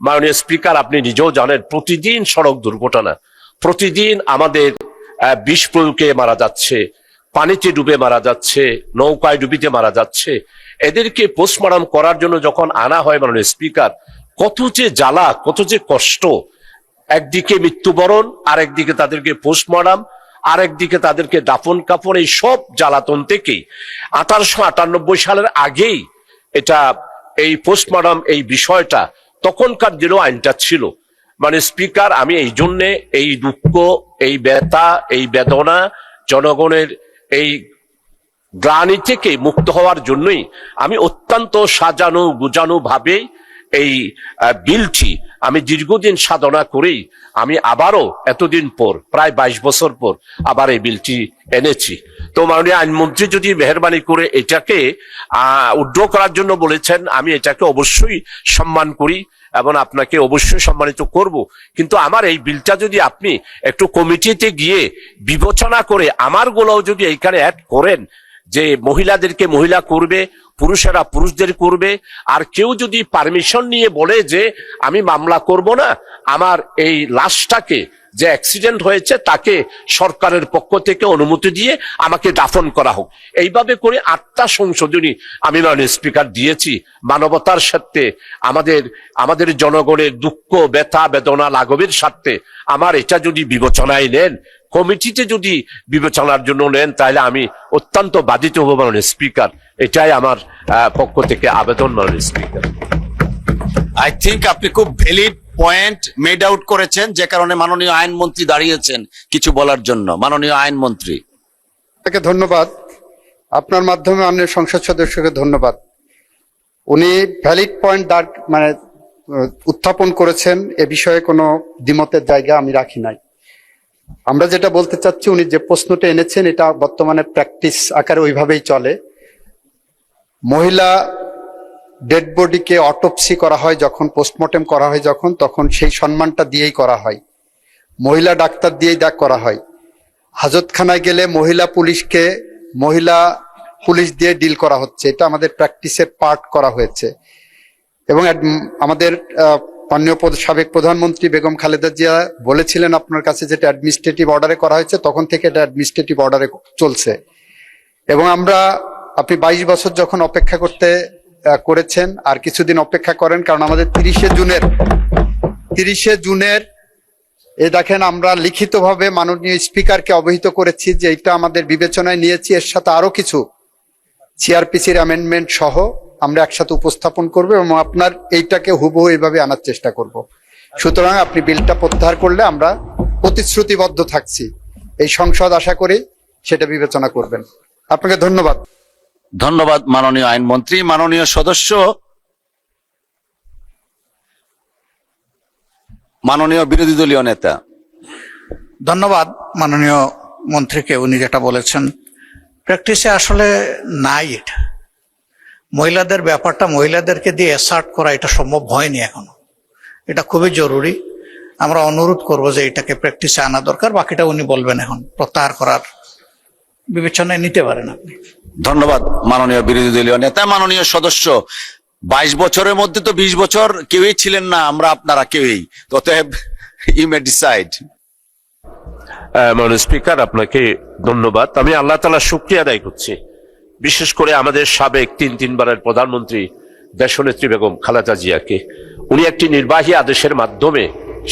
মাননীয় স্পিকার, আপনি নিজেও জানেন প্রতিদিন সড়ক দুর্ঘটনা, প্রতিদিন আমাদের বিষ প্রয়োগে মারা যাচ্ছে, পানিতে ডুবে মারা যাচ্ছে, নৌকায় ডুবিতে মারা যাচ্ছে। এদেরকে পোস্টমর্টম করার জন্য যখন আনা হয় মাননীয় স্পিকার, কত যে জ্বালা, কত যে কষ্ট। একদিকে মৃত্যুবরণ, আর একদিকে তাদেরকে পোস্টমর্টম, আর একদিকে তাদেরকে দাফন কাফন, এই সব জ্বালাতন থেকেই 1898 সালের আগেই এটা এই পোস্টমর্টম এই বিষয়টা তখনকার দিনেও আইনটা ছিল। মানে স্পিকার, আমি এই জন্যে এই দুঃখ, এই ব্যথা, এই বেদনা, জনগণের এই গ্লানি থেকে মুক্ত হওয়ার জন্যই আমি অত্যন্ত সাজানো গুজানো ভাবে এই বিলটি আমি দীর্ঘদিন সাধনা করেই আমি আবারও এতদিন পর, প্রায় 22 বছর পর আবার এই বিলটি এনেছি। তো মাননীয় আইনমন্ত্রী যদি মেহরবানি করে এটাকে উড্র করার জন্য বলেছেন, আমি এটাকে অবশ্যই সম্মান করি এবং আপনাকে অবশ্যই সম্মানিত করব। কিন্তু আমার এই বিলটা যদি আপনি একটু কমিটিতে গিয়ে বিবেচনা করে আমার গুলোও যদি এইখানে অ্যাড করেন, যে মহিলাদেরকে মহিলা করবে, পুরুষেরা পুরুষদের করবে, আর কেউ যদি পারমিশন নিয়ে বলে যে আমি মামলা করব না, আমার এই লাশটাকে যে অ্যাক্সিডেন্ট হয়েছে তাকে সরকারের পক্ষ থেকে অনুমতি দিয়ে আমাকে দাফন করা হোক, এইভাবে করে 8টা সংশোধনী আমি মাননীয় স্পিকার দিয়েছি মানবতার স্বার্থে, আমাদের জনগণের দুঃখ ব্যথা বেদনা লাঘবের স্বার্থে। আমার এটা যদি বিবেচনায় নেন, কমিটিতে যদি বিবেচনার জন্য নেন, তাহলে আমি অত্যন্ত বাধিত হব মাননীয় স্পিকার। এটাই আমার পক্ষ থেকে আবেদন মাননীয় স্পিকার। আই থিংক আপনি খুব ভ্যালিড পয়েন্ট মেড আউট করেছেন, যে কারণে মাননীয় আইনমন্ত্রী দাঁড়িয়েছেন কিছু বলার জন্য। মাননীয় আইনমন্ত্রী। আপনাকে ধন্যবাদ। আপনার মাধ্যমে মাননীয় সংসদ সদস্যকে ধন্যবাদ। উনি ভ্যালিড পয়েন্ট উত্থাপন করেছেন, এ বিষয়ে কোনো দ্বিমতের জায়গা আমি রাখি নাই। আমরা যেটা বলতে চাচ্ছি, উনি যে প্রশ্নটা এনেছেন এটা বর্তমানে প্র্যাকটিস আকারে ওইভাবেই চলে। মহিলা ডেড বডিকে অটোপসি করা হয় যখন, পোস্টমর্টেম করা হয় যখন, তখন সেই সম্মানটা দিয়েই করা হয়, মহিলা ডাক্তার দিয়েই করা হয়। হাজতখানায় গেলে মহিলা পুলিশ দিয়ে ডিল করা হচ্ছে, এটা আমাদের প্র্যাকটিসের পার্ট করা হয়েছে। এবং আমাদের মাননীয় সাবেক প্রধানমন্ত্রী বেগম খালেদা জিয়া বলেছিলেন আপনার কাছে, যেটা অ্যাডমিনিস্ট্রেটিভ অর্ডারে করা হয়েছে, তখন থেকে এটা অ্যাডমিনিস্ট্রেটিভ অর্ডারে চলছে। এবং আপনি 22 বছর যখন অপেক্ষা করেছেন, আর কিছুদিন অপেক্ষা করেন, কারণ আমাদের 30শে জুনের দেখেন, আমরা লিখিতভাবে মাননীয় স্পিকারকে অবহিত করেছি যে এটা আমাদের বিবেচনায় নিয়েছি, এর সাথে আরো কিছু সিআরপিসির অ্যামেন্ডমেন্ট সহ আমরা একসাথে উপস্থাপন করব এবং আপনার এইটাকে হুবহু এইভাবে আনার চেষ্টা করব। সুতরাং আপনি বিলটা প্রত্যাহার করলে আমরা প্রতিশ্রুতিবদ্ধ থাকছি, এই সংসদ আশা করি সেটা বিবেচনা করবেন। আপনাকে ধন্যবাদ। ধন্যবাদ মাননীয় আইনমন্ত্রী। মাননীয় সদস্য, মাননীয় বিরোধী দলীয় নেতা। ধন্যবাদ মাননীয় মন্ত্রীকে, উনি যেটা বলেছেন প্র্যাকটিসে আসলে নাই। এটা মহিলাদের ব্যাপারটা মহিলাদেরকে দিয়ে অ্যাসার্ট করা এটা সম্ভব হয়নি এখনো, এটা খুবই জরুরি। আমরা অনুরোধ করব যে এটাকে প্র্যাকটিসে আনা দরকার। বাকিটা উনি বলবেন, এখন প্রত্যাহার করার বিবেচনায় নিতে পারেন আপনি। ধন্যবাদ মাননীয় বিরোধী দলীয় নেতা। মাননীয় সদস্য, 22 বছরের মধ্যে তো 20 বছর কেউই ছিলেন না, আমরা আপনারা কেউই, অতএব ইউ মে ডিসাইড। মাননীয় স্পিকার, আপনাকে ধন্যবাদ। আমি আল্লাহ তাআলার শুকরিয়া আদায় করছি, বিশেষ করে আমাদের সাবেক তিনবারের প্রধানমন্ত্রী দেশনেত্রী বেগম খালেদা জিয়াকে। উনি একটি নির্বাহী আদেশের মাধ্যমে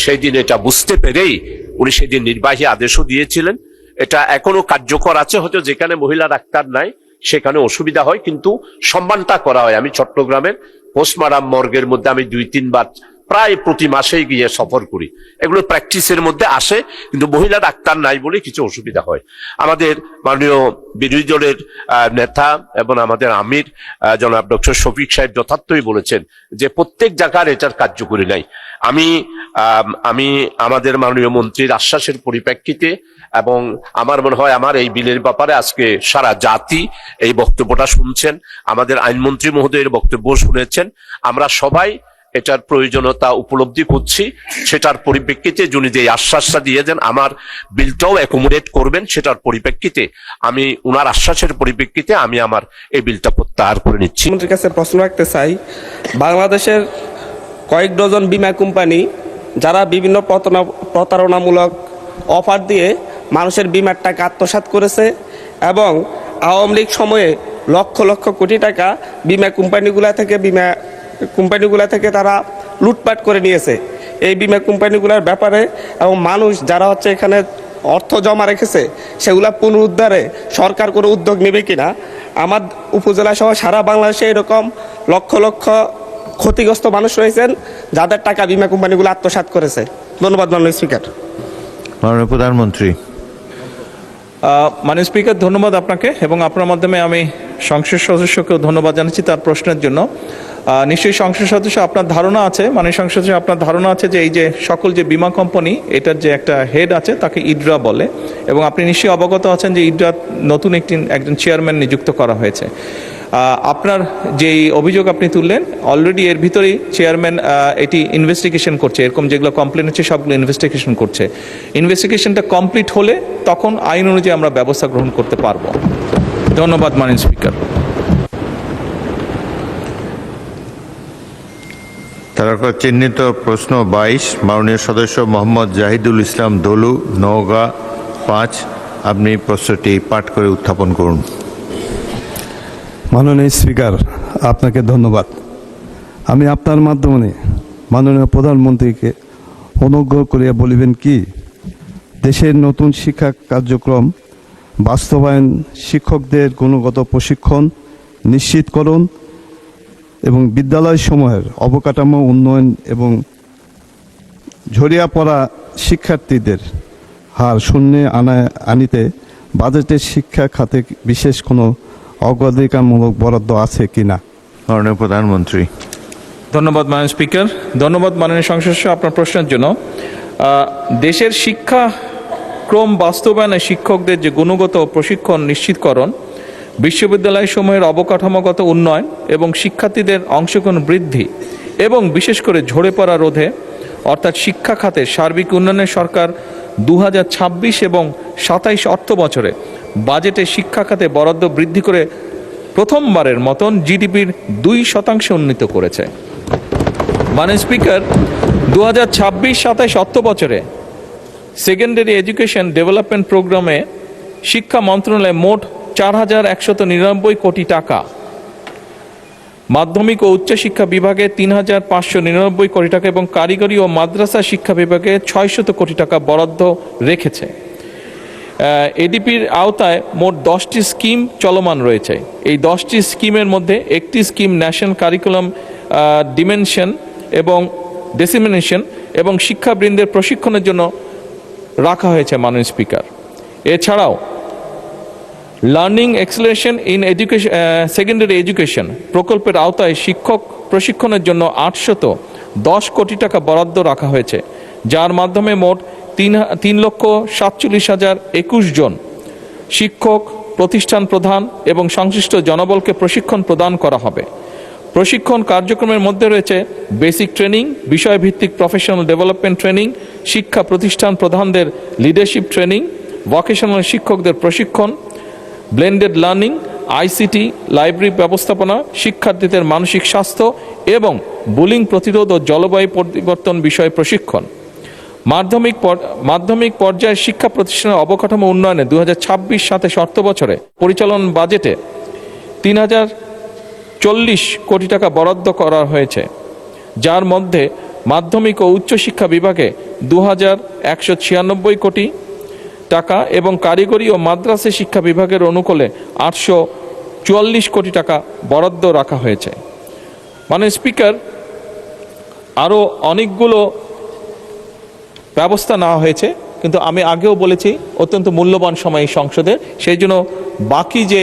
সেই দিন এটা বুঝতে পেরেই উনি সেদিন নির্বাহী আদেশও দিয়েছিলেন। এটা এখনো কার্যকর আছে, হয়তো যেখানে মহিলা ডাক্তার নাই সেখানে অসুবিধা হয়, কিন্তু সম্মানটা করা হয়। আমি চট্টগ্রামের পোস্টমর্টম মর্গের মধ্যে আমি 2-3 বার প্রায় প্রতি মাসেই গিয়ে সফর করি, এগুলো প্র্যাকটিসের মধ্যে আসে, কিন্তু মহিলা ডাক্তার নাই বলে কিছু অসুবিধা হয়। আমাদের মাননীয় বিরোধী দলের নেতা এবং আমাদের আমির জনাব ডক্টর শফিক সাহেব যথার্থই বলেছেন যে প্রত্যেক জায়গার এটার কার্যকরী নাই। আমি আমাদের মাননীয় মন্ত্রীর আশ্বাসের পরিপ্রেক্ষিতে এবং আমার মনে হয় আমার এই বিলের ব্যাপারে আজকে সারা জাতি এই বক্তব্যটা শুনছেন, আমাদের আইনমন্ত্রী মহোদয়ের বক্তব্য শুনেছেন, আমরা সবাই এটার প্রয়োজনীয়তা উপলব্ধি করছি। সেটার পরিপ্রেক্ষিতে যিনি যে আশ্বাসটা দিয়েছেন আমার বিলটাও অ্যাকোমোডেট করবেন, সেটার পরিপ্রেক্ষিতে আমি উনার আশ্বাসের পরিপ্রেক্ষিতে আমি আমার এই বিলটা প্রত্যাহার করে নিচ্ছি। মন্ত্রীর কাছে প্রশ্ন রাখতে চাই, বাংলাদেশের কয়েক ডজন বিমা কোম্পানি যারা বিভিন্ন প্রতারণামূলক অফার দিয়ে মানুষের বিমার টাকা আত্মসাৎ করেছে এবং আওয়ামী লীগ সময়ে লক্ষ লক্ষ কোটি টাকা বিমা কোম্পানিগুলা থেকে তারা লুটপাট করে নিয়েছে। এই বিমা কোম্পানিগুলোর ব্যাপারে এবং মানুষ যারা হচ্ছে এখানে অর্থ জমা রেখেছে সেগুলা পুনরুদ্ধারে সরকার কোনো উদ্যোগ নেবে কিনা। আমার উপজেলা সহ সারা বাংলাদেশে এরকম লক্ষ লক্ষ ক্ষতিগ্রস্ত মানুষ রয়েছেন যাদের টাকা বিমা কোম্পানিগুলো আত্মসাৎ করেছে। ধন্যবাদ মাননীয় স্পিকার। মাননীয় প্রধানমন্ত্রী। মাননীয় স্পিকার, ধন্যবাদ আপনাকে এবং আপনার মাধ্যমে আমি সংসদ সদস্যকেও ধন্যবাদ জানাচ্ছি তার প্রশ্নের জন্য। নিশ্চয়ই সংসদ সদস্য আপনার ধারণা আছে, মাননীয় সংসদ সদস্য আপনার ধারণা আছে যে এই যে সকল যে বিমা কোম্পানি এটার যে একটা হেড আছে তাকে ইডরা বলে এবং আপনি নিশ্চয়ই অবগত আছেন যে ইডরা নতুন একজন চেয়ারম্যান নিযুক্ত করা হয়েছে। আপনার যেই অভিযোগ আপনি তুললেন অলরেডি এর ভিতরেই চেয়ারম্যান এটি ইনভেস্টিগেশন করছে, এরকম যেগুলো কমপ্লেন হচ্ছে সবগুলো ইনভেস্টিগেশন করছে। ইনভেস্টিগেশনটা কমপ্লিট হলে তখন আইন অনুযায়ী আমরা ব্যবস্থা গ্রহণ করতে পারবো। ধন্যবাদ মাননীয় স্পিকার। তারকা চিহ্নিত প্রশ্ন 22 মাননীয় সদস্য মোহাম্মদ জাহিদুল ইসলাম দলু, নওগাঁ 5। আপনি প্রশ্নটি পাঠ করে উত্থাপন করুন। মাননীয় স্পিকার, আপনাকে ধন্যবাদ। আমি আপনার মাধ্যমে মাননীয় প্রধানমন্ত্রীকে অনুগ্রহ করিয়া বলিবেন কি, দেশের নতুন শিক্ষা কার্যক্রম বাস্তবায়ন, শিক্ষকদের গুণগত প্রশিক্ষণ নিশ্চিতকরণ এবং বিদ্যালয়সমূহের অবকাঠামো উন্নয়ন এবং ঝরিয়া পড়া শিক্ষার্থীদের হার শূন্যে আনিতে বাজেটের শিক্ষা খাতে বিশেষ কোনো অগ্রাধিকারমূলক বরাদ্দ আছে কিনা। মাননীয় প্রধানমন্ত্রী। ধন্যবাদ মাননীয় স্পিকার। ধন্যবাদ মাননীয় সংসদ সদস্য আপনার প্রশ্নের জন্য। দেশের শিক্ষাক্রম বাস্তবায়নে শিক্ষকদের যে গুণগত প্রশিক্ষণ নিশ্চিতকরণ, বিশ্ববিদ্যালয়সমূহের অবকাঠামোগত উন্নয়ন এবং শিক্ষার্থীদের অংশগ্রহণ বৃদ্ধি এবং বিশেষ করে ঝরে পড়া রোধে অর্থাৎ শিক্ষা খাতের সার্বিক উন্নয়নে সরকার 2026 এবং 27 অর্থ বছরে বাজেটে শিক্ষা খাতে বরাদ্দ বৃদ্ধি করে প্রথমবারের মতন জিডিপির 2% উন্নীত করেছে। মাননীয় স্পিকার, 2026-27 অর্থ বছরে সেকেন্ডারি এডুকেশন ডেভেলপমেন্ট প্রোগ্রামে শিক্ষা মন্ত্রণালয়ে মোট 4199 কোটি টাকা, মাধ্যমিক ও উচ্চশিক্ষা বিভাগে 3599 কোটি টাকা এবং কারিগরি ও মাদ্রাসা শিক্ষা বিভাগে 600 কোটি টাকা বরাদ্দ রেখেছে। এডিপির আওতায় মোট 10টি স্কিম চলমান রয়েছে। এই 10টি স্কিমের মধ্যে একটি স্কিম ন্যাশনাল কারিকুলাম ডিসেমিনেশন এবং শিক্ষাবৃন্দের প্রশিক্ষণের জন্য রাখা হয়েছে মাননীয় স্পিকার। এছাড়াও learning acceleration in education secondary education প্রকল্পের আওতায় শিক্ষক প্রশিক্ষণের জন্য 810 কোটি টাকা বরাদ্দ রাখা হয়েছে, যার মাধ্যমে মোট 3,47,021 জন শিক্ষক, প্রতিষ্ঠান প্রধান এবং সংশ্লিষ্ট জনবলকে প্রশিক্ষণ প্রদান করা হবে। প্রশিক্ষণ কার্যক্রমের মধ্যে রয়েছে বেসিক ট্রেনিং, বিষয়ভিত্তিক প্রফেশনাল ডেভেলপমেন্ট ট্রেনিং, শিক্ষা প্রতিষ্ঠান প্রধানদের লিডারশিপ ট্রেনিং, ভোকেশনাল শিক্ষকদের প্রশিক্ষণ, ব্লেন্ডেড লার্নিং, আইসিটি, লাইব্রেরি ব্যবস্থাপনা, শিক্ষার্থীদের মানসিক স্বাস্থ্য এবং বুলিং প্রতিরোধ ও জলবায়ু পরিবর্তন বিষয়ে প্রশিক্ষণ। মাধ্যমিক পর্যায়ের শিক্ষা প্রতিষ্ঠানের অবকাঠামো উন্নয়নে 2026-27 অর্থ বছরে পরিচালন বাজেটে 3040 কোটি টাকা বরাদ্দ করা হয়েছে, যার মধ্যে মাধ্যমিক ও উচ্চশিক্ষা বিভাগে 2196 কোটি টাকা এবং কারিগরি ও মাদ্রাসা শিক্ষা বিভাগের অনুকূলে 844 কোটি টাকা বরাদ্দ রাখা হয়েছে। মাননীয় স্পিকার, আরও অনেকগুলো ব্যবস্থা নেওয়া হয়েছে, কিন্তু আমি আগেও বলেছি অত্যন্ত মূল্যবান সময় এই সংসদের, সেই জন্য বাকি যে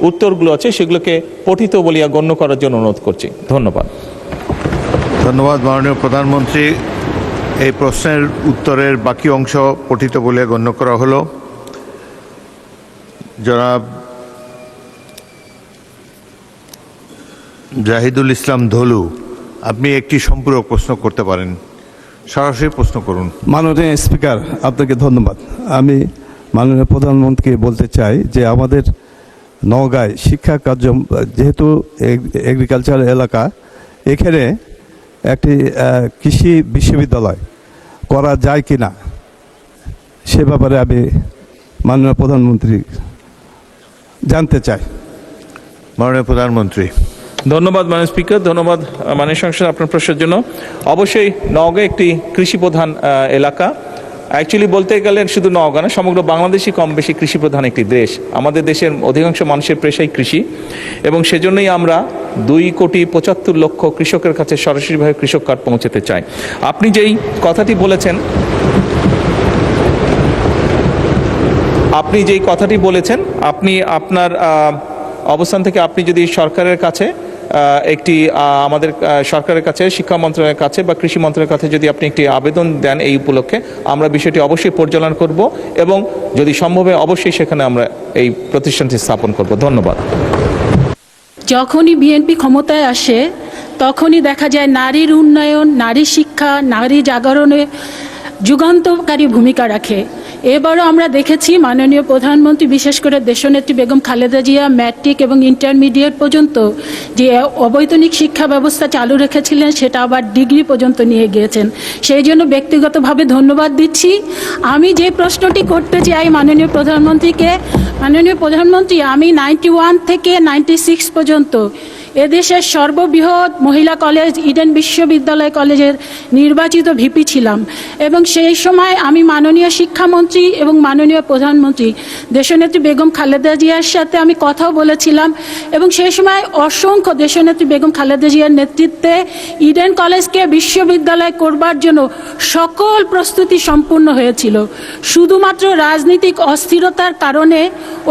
উত্তরগুলো আছে সেগুলোকে পঠিত বলিয়া গণ্য করার জন্য অনুরোধ করছি। ধন্যবাদ। ধন্যবাদ মাননীয় প্রধানমন্ত্রী। এই প্রশ্নের উত্তরের বাকি অংশ পঠিত বলে গণ্য করা হলো। জনাব জাহিদুল ইসলাম ধলু, আপনি একটি সম্পূরক প্রশ্ন করতে পারেন, সরাসরি প্রশ্ন করুন। মাননীয় স্পিকার, আপনাকে ধন্যবাদ। আমি মাননীয় প্রধানমন্ত্রীকে বলতে চাই যে আমাদের নওগাঁয় শিক্ষা কার্য, যেহেতু এগ্রিকালচার এলাকা, এখানে একটি কৃষি বিশ্ববিদ্যালয় করা যায় কি না সে ব্যাপারে আমি মাননীয় প্রধানমন্ত্রী জানতে চাই। মাননীয় প্রধানমন্ত্রী। ধন্যবাদ মাননীয় স্পিকার, ধন্যবাদ মাননীয় সংসদ আপনার প্রশ্নের জন্য। অবশ্যই নওগাঁ একটি কৃষি প্রধান এলাকা। অ্যাকচুয়ালি বলতে গেলে শুধু নওগাঁ না, সমগ্র বাংলাদেশই কম বেশি কৃষি প্রধান একটি দেশ। আমাদের দেশের অধিকাংশ মানুষের পেশাই কৃষি, এবং সেজন্যই আমরা 2,75,00,000 কৃষকের কাছে সরাসরিভাবে কৃষক কার্ড পৌঁছাতে চাই। আপনি যেই কথাটি বলেছেন, আপনি আপনার অবস্থান থেকে আপনি যদি সরকারের কাছে একটি আমাদের সরকারের কাছে, শিক্ষা মন্ত্রণালয়ের কাছে বা কৃষি মন্ত্রণালয়ের কাছে যদি আপনি একটি আবেদন দেন এই উপলক্ষে, আমরা বিষয়টি অবশ্যই পর্যালোচনা করব এবং যদি সম্ভব হয় অবশ্যই সেখানে আমরা এই প্রতিষ্ঠানটি স্থাপন করব। ধন্যবাদ। যখনই বিএনপি ক্ষমতায় আসে তখনই দেখা যায় নারীর উন্নয়ন, নারী শিক্ষা, নারী জাগরণে যুগান্তকারী ভূমিকা রাখে। এবারও আমরা দেখেছি মাননীয় প্রধানমন্ত্রী, বিশেষ করে দেশনেত্রী বেগম খালেদা জিয়া ম্যাট্রিক এবং ইন্টারমিডিয়েট পর্যন্ত যে অবৈতনিক শিক্ষা ব্যবস্থা চালু রেখেছিলেন সেটা আবার ডিগ্রি পর্যন্ত নিয়ে গিয়েছেন। সেই জন্য ব্যক্তিগতভাবে ধন্যবাদ দিচ্ছি। আমি যে প্রশ্নটি করতে চাই মাননীয় প্রধানমন্ত্রীকে, মাননীয় প্রধানমন্ত্রী, আমি 91 থেকে 96 পর্যন্ত এদেশের সর্ববৃহৎ মহিলা কলেজ ইডেন বিশ্ববিদ্যালয় কলেজের নির্বাচিত ভিপি ছিলাম, এবং সেই সময় আমি মাননীয় শিক্ষামন্ত্রী এবং মাননীয় প্রধানমন্ত্রী দেশনেত্রী বেগম খালেদা জিয়ার সাথে আমি কথাও বলেছিলাম, এবং সেই সময় অসংখ্য দেশনেত্রী বেগম খালেদা জিয়ার নেতৃত্বে ইডেন কলেজকে বিশ্ববিদ্যালয় করবার জন্য সকল প্রস্তুতি সম্পূর্ণ হয়েছিল। শুধুমাত্র রাজনৈতিক অস্থিরতার কারণে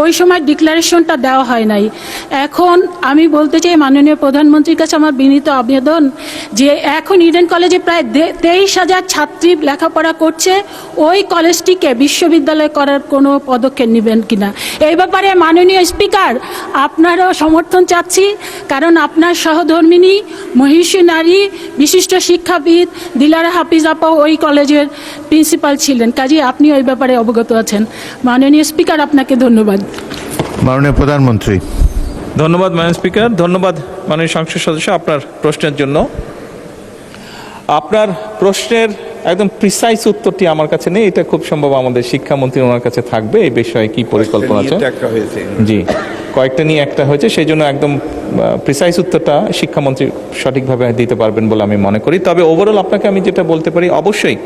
ওই সময় ডিক্লারেশনটা দেওয়া হয় নাই। এখন আমি বলতে চাই মাননীয় প্রধানমন্ত্রীর কাছে আমার বিনীত আবেদন যে এখন ইডেন কলেজে প্রায় 23,000 ছাত্রী লেখাপড়া করছে, ওই কলেজটিকে বিশ্ববিদ্যালয় করার কোনো পদক্ষেপ নেবেন কিনা। এই ব্যাপারে মাননীয় স্পিকার আপনারও সমর্থন চাচ্ছি, কারণ আপনার সহধর্মিনী মহিষী নারী বিশিষ্ট শিক্ষাবিদ দিলারা হাফিজ আপা ওই কলেজের প্রিন্সিপাল ছিলেন, কাজেই আপনি ওই ব্যাপারে অবগত আছেন। মাননীয় স্পিকার, আপনাকে ধন্যবাদ। মাননীয় প্রধানমন্ত্রী। ধন্যবাদ মাননীয় স্পিকার, ধন্যবাদ মাননীয় সংসদ সদস্য আপনার প্রশ্নের জন্য। আপনার প্রশ্নের একদম প্রিসাইজ উত্তরটি আমার কাছে নেই, এটা খুব সম্ভব আমাদের শিক্ষামন্ত্রী ওনার কাছে থাকবে। এই বিষয়ে কি পরিকল্পনা আছে? জি, কয়েকটা নিয়ে একটা হয়েছে, সেই জন্য একদম প্রিসাইজ উত্তরটা শিক্ষামন্ত্রী সঠিকভাবে দিতে পারবেন বলে আমি মনে করি। তবে ওভারঅল আপনাকে আমি যেটা বলতে পারি, অবশ্যই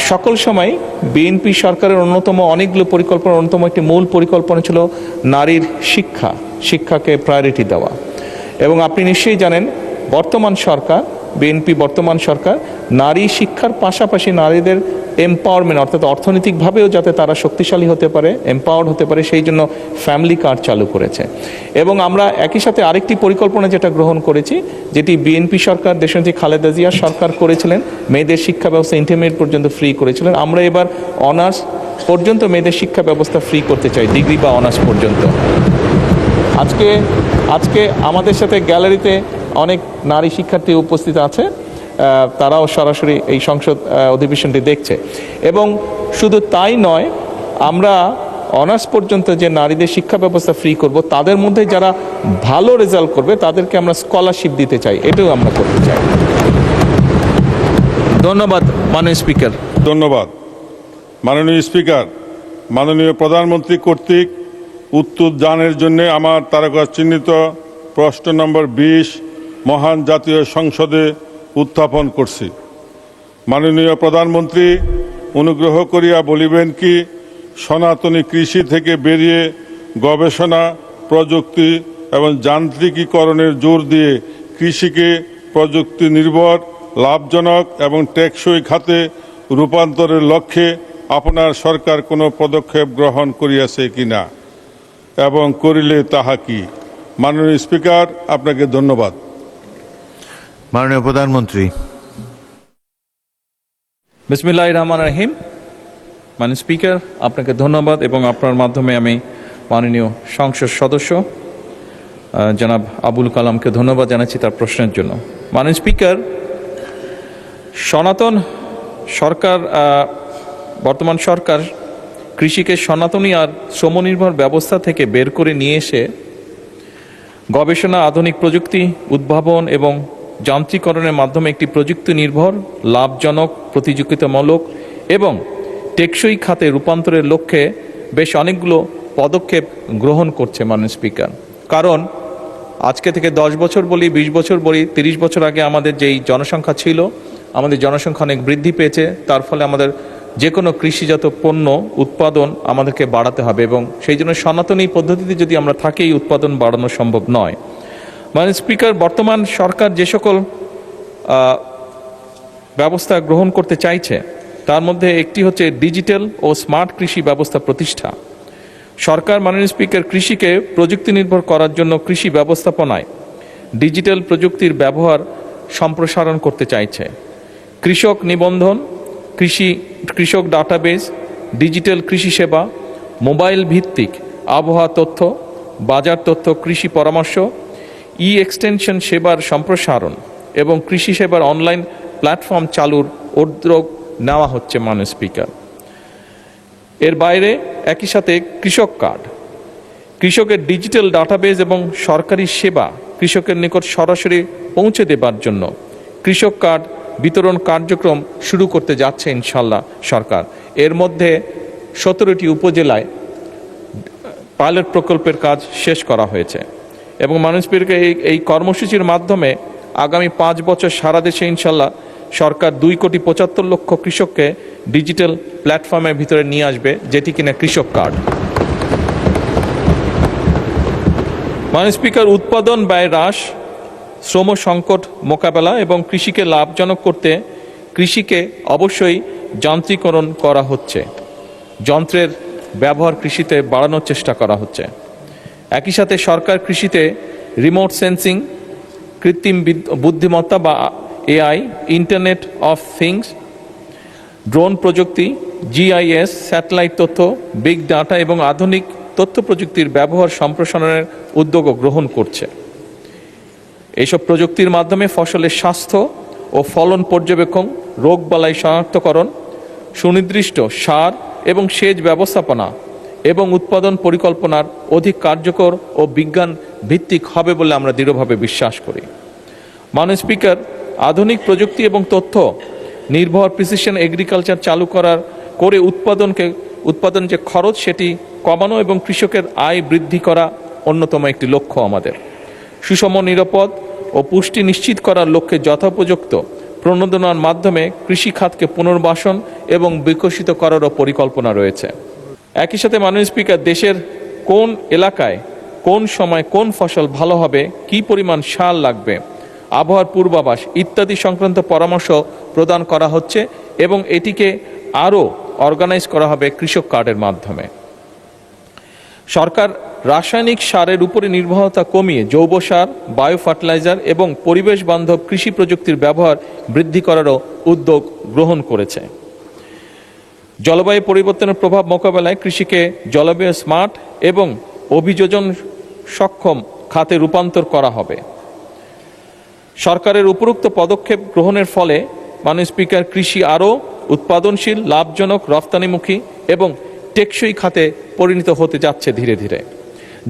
সকল সময় বিএনপি সরকারের অনেকগুলো পরিকল্পনার অন্যতম একটি মূল পরিকল্পনা ছিল নারীর শিক্ষাকে প্রায়োরিটি দেওয়া। এবং আপনি নিশ্চয়ই জানেন বিএনপি বর্তমান সরকার নারী শিক্ষার পাশাপাশি নারীদের এম্পাওয়ারমেন্ট, অর্থাৎ অর্থনৈতিকভাবেও যাতে তারা শক্তিশালী হতে পারে, এম্পাওয়ার্ড হতে পারে, সেই জন্য ফ্যামিলি কার্ড চালু করেছে। এবং আমরা একই সাথে আরেকটি পরিকল্পনা যেটা গ্রহণ করেছি, যেটি বিএনপি সরকার দেশনেত্রী খালেদা জিয়া সরকার করেছিলেন, মেয়েদের শিক্ষা ব্যবস্থা ইন্টারমিডিয়েট পর্যন্ত ফ্রি করেছিলেন। আমরা এবার অনার্স পর্যন্ত মেয়েদের শিক্ষা ব্যবস্থা ফ্রি করতে চাই, ডিগ্রি বা অনার্স পর্যন্ত। আজকে আমাদের সাথে গ্যালারিতে অনেক নারী শিক্ষার্থী উপস্থিত আছে, তারাও সরাসরি এই সংসদ অধিবেশনটি দেখছে। এবং শুধু তাই নয়, আমরা অনার্স পর্যন্ত যে নারীদের শিক্ষা ব্যবস্থা ফ্রি করব, তাদের মধ্যে যারা ভালো রেজাল্ট করবে তাদেরকে আমরা স্কলারশিপ দিতে চাই, এটাও আমরা করতে চাই। ধন্যবাদ মাননীয় স্পিকার। ধন্যবাদ মাননীয় স্পিকার। মাননীয় প্রধানমন্ত্রী কর্তৃক উত্তর দানের জন্য আমার তারকা চিহ্নিত প্রশ্ন নম্বর 20 মহান জাতীয় সংসদে উত্থাপন করছি। মাননীয় প্রধানমন্ত্রী অনুগ্রহ করিয়া বলিবেন কি, সনাতনী কৃষি থেকে বেরিয়ে গবেষণা, প্রযুক্তি এবং যান্ত্রিকীকরণের জোর দিয়ে কৃষিকে প্রযুক্তি নির্ভর, লাভজনক এবং টেকসই খাতে রূপান্তরের লক্ষ্যে আপনার সরকার কোনো পদক্ষেপ গ্রহণ করিয়াছে কিনা এবং করিলে তাহা কি? মাননীয় স্পিকার, আপনাকে ধন্যবাদ। মাননীয় প্রধানমন্ত্রী। বিসমিল্লাহির রহমানির রহিম। মাননীয় স্পিকার, আপনাকে ধন্যবাদ, এবং আপনার মাধ্যমে আমি মাননীয় সংসদ সদস্য জনাব আবুল কালামকে ধন্যবাদ জানাচ্ছি তার প্রশ্নের জন্য। মাননীয় স্পিকার, সনাতন সরকার, বর্তমান সরকার কৃষিকে সনাতনী আর শ্রমনির্ভর ব্যবস্থা থেকে বের করে নিয়ে এসে গবেষণা, আধুনিক প্রযুক্তি, উদ্ভাবন এবং যান্ত্রিকরণের মাধ্যমে একটি প্রযুক্তি নির্ভর, লাভজনক, প্রতিযোগিতামূলক এবং টেকসই খাতে রূপান্তরের লক্ষ্যে বেশ অনেকগুলো পদক্ষেপ গ্রহণ করছে মাননীয় স্পিকার। কারণ আজকে থেকে 10 বছর বলি, 20 বছর বলি, 30 বছর আগে আমাদের যেই জনসংখ্যা ছিল, আমাদের জনসংখ্যা অনেক বৃদ্ধি পেয়েছে। তার ফলে আমাদের যে কোনো কৃষিজাত পণ্য উৎপাদন আমাদেরকে বাড়াতে হবে এবং সেই জন্য সনাতনী পদ্ধতিতে যদি আমরা থাকি এই উৎপাদন বাড়ানো সম্ভব নয়। মাননীয় স্পিকার, বর্তমান সরকার যে সকল ব্যবস্থা গ্রহণ করতে চাইছে তার মধ্যে একটি হচ্ছে ডিজিটাল ও স্মার্ট কৃষি ব্যবস্থা প্রতিষ্ঠা। সরকার মাননীয় স্পিকার কৃষিকে প্রযুক্তি নির্ভর করার জন্য কৃষি ব্যবস্থাপনায় ডিজিটাল প্রযুক্তির ব্যবহার সম্প্রসারণ করতে চাইছে। কৃষক নিবন্ধন, কৃষক ডাটাবেস, ডিজিটাল কৃষি সেবা, মোবাইল ভিত্তিক আবহাওয়া তথ্য, বাজার তথ্য, কৃষি পরামর্শ, এক্সটেনশন সেবার সম্প্রসারণ এবং কৃষি সেবার অনলাইন প্ল্যাটফর্ম চালুর উদ্যোগ নেওয়া হচ্ছে মাননীয় স্পিকার। এর বাইরে একই সাথে কৃষক কার্ড, কৃষকের ডিজিটাল ডাটাবেস এবং সরকারি সেবা কৃষকের নিকট সরাসরি পৌঁছে দেবার জন্য কৃষক কার্ড বিতরণ কার্যক্রম শুরু করতে যাচ্ছে ইনশাল্লাহ সরকার। এর মধ্যে 17টি উপজেলায় পাইলট প্রকল্পের কাজ শেষ করা হয়েছে এবং মাননীয় স্পিকার এই কর্মসূচির মাধ্যমে আগামী 5 বছর সারা দেশে ইনশাল্লাহ সরকার 2,75,00,000 কৃষককে ডিজিটাল প্ল্যাটফর্মের ভিতরে নিয়ে আসবে, যেটি কিনা কৃষক কার্ড। মাননীয় স্পিকার, উৎপাদন ব্যয় হ্রাস, শ্রম সংকট মোকাবেলা এবং কৃষিকে লাভজনক করতে কৃষিকে অবশ্যই যান্ত্রিকরণ করা হচ্ছে। যন্ত্রের ব্যবহার কৃষিতে বাড়ানোর চেষ্টা করা হচ্ছে। একই সাথে সরকার কৃষিতে রিমোট সেন্সিং, কৃত্রিম বুদ্ধিমত্তা বা AI, internet of things, drone প্রযুক্তি, GIS, স্যাটেলাইট তথ্য, বিগ ডাটা এবং আধুনিক তথ্য প্রযুক্তির ব্যবহার সম্প্রসারণের উদ্যোগও গ্রহণ করছে। এইসব প্রযুক্তির মাধ্যমে ফসলের স্বাস্থ্য ও ফলন পর্যবেক্ষণ, রোগবালাই শনাক্তকরণ, সুনির্দিষ্ট সার এবং সেচ ব্যবস্থাপনা এবং উৎপাদন পরিকল্পনার অধিক কার্যকর ও বিজ্ঞান ভিত্তিক হবে বলে আমরা দৃঢ়ভাবে বিশ্বাস করি। মাননীয় স্পিকার, আধুনিক প্রযুক্তি এবং তথ্য নির্ভর প্রিসিশন এগ্রিকালচার চালু করে উৎপাদন যে খরচ সেটি কমানো এবং কৃষকের আয় বৃদ্ধি করা অন্যতম একটি লক্ষ্য আমাদের। সুষম, নিরাপদ ও পুষ্টি নিশ্চিত করার লক্ষ্যে যথোপযুক্ত প্রণোদনার মাধ্যমে কৃষি খাতকে পুনর্বাসন এবং বিকশিত করারও পরিকল্পনা রয়েছে। একই সাথে মাননীয় স্পিকার, দেশের কোন এলাকায় কোন সময় কোন ফসল ভালো হবে, কী পরিমাণ সার লাগবে, আবহাওয়ার পূর্বাভাস ইত্যাদি সংক্রান্ত পরামর্শ প্রদান করা হচ্ছে এবং এটিকে আরও অর্গানাইজ করা হবে কৃষক কার্ডের মাধ্যমে। সরকার রাসায়নিক সারের উপরে নির্ভরতা কমিয়ে জৈব সার, বায়ো ফার্টিলাইজার এবং পরিবেশ বান্ধব কৃষি প্রযুক্তির ব্যবহার বৃদ্ধি করারও উদ্যোগ গ্রহণ করেছে। জলবায়ু পরিবর্তনের প্রভাব মোকাবেলায় কৃষিকে জলবায়ু স্মার্ট এবং অভিযোজন সক্ষম খাতে রূপান্তর করা হবে। সরকারের উপরোক্ত পদক্ষেপ গ্রহণের ফলে মাননীয় স্পিকার, কৃষি আরও উৎপাদনশীল, লাভজনক, রফতানিমুখী এবং টেকসই খাতে পরিণত হতে যাচ্ছে ধীরে ধীরে,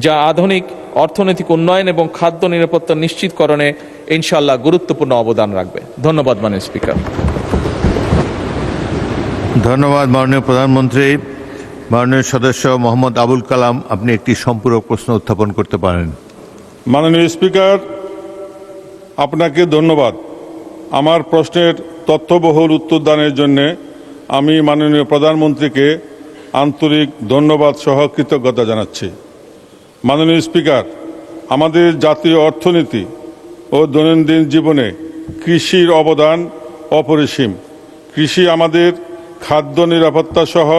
যা আধুনিক অর্থনৈতিক উন্নয়ন এবং খাদ্য নিরাপত্তা নিশ্চিতকরণে ইনশাআল্লাহ গুরুত্বপূর্ণ অবদান রাখবে। ধন্যবাদ মাননীয় স্পিকার। ধন্যবাদ মাননীয় প্রধানমন্ত্রী। মাননীয় সদস্য মোহাম্মদ আবুল কালাম, আপনি একটি সম্পূরক প্রশ্ন উত্থাপন করতে পারেন। মাননীয় স্পিকার, আপনাকে ধন্যবাদ। আমার প্রশ্নের তথ্যবহুল উত্তর দানের জন্য আমি মাননীয় প্রধানমন্ত্রীকে আন্তরিক ধন্যবাদ সহ কৃতজ্ঞতা জানাচ্ছি। মাননীয় স্পিকার, আমাদের জাতীয় অর্থনীতি ও দৈনন্দিন জীবনে কৃষির অবদান অপরিসীম। কৃষি আমাদের খাদ্য নিরাপত্তা সহ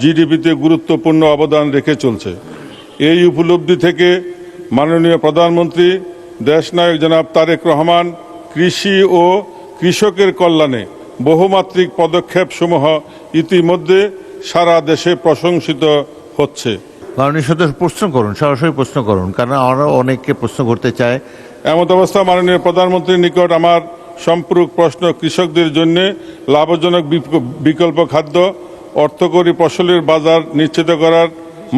জিডিপিতে গুরুত্বপূর্ণ অবদান রেখে চলছে। এই উপলব্ধি থেকে মাননীয় প্রধানমন্ত্রী দেশনায়ক জনাব তারেক রহমান কৃষি ও কৃষকের কল্যাণে বহুমাত্রিক পদক্ষেপসমূহ ইতিমধ্যে সারা দেশে প্রশংসিত হচ্ছে। মাননীয় সদস্য প্রশ্ন করুন, সরাসরি প্রশ্ন করুন, কারণ আমরা অনেককে প্রশ্ন করতে চায়। এমত অবস্থা মাননীয় প্রধানমন্ত্রীর নিকট আমার সম্পূরক প্রশ্ন, কৃষকদের জন্য লাভজনক বিকল্প খাদ্য, অর্থকরী ফসলের বাজার নিশ্চিত করার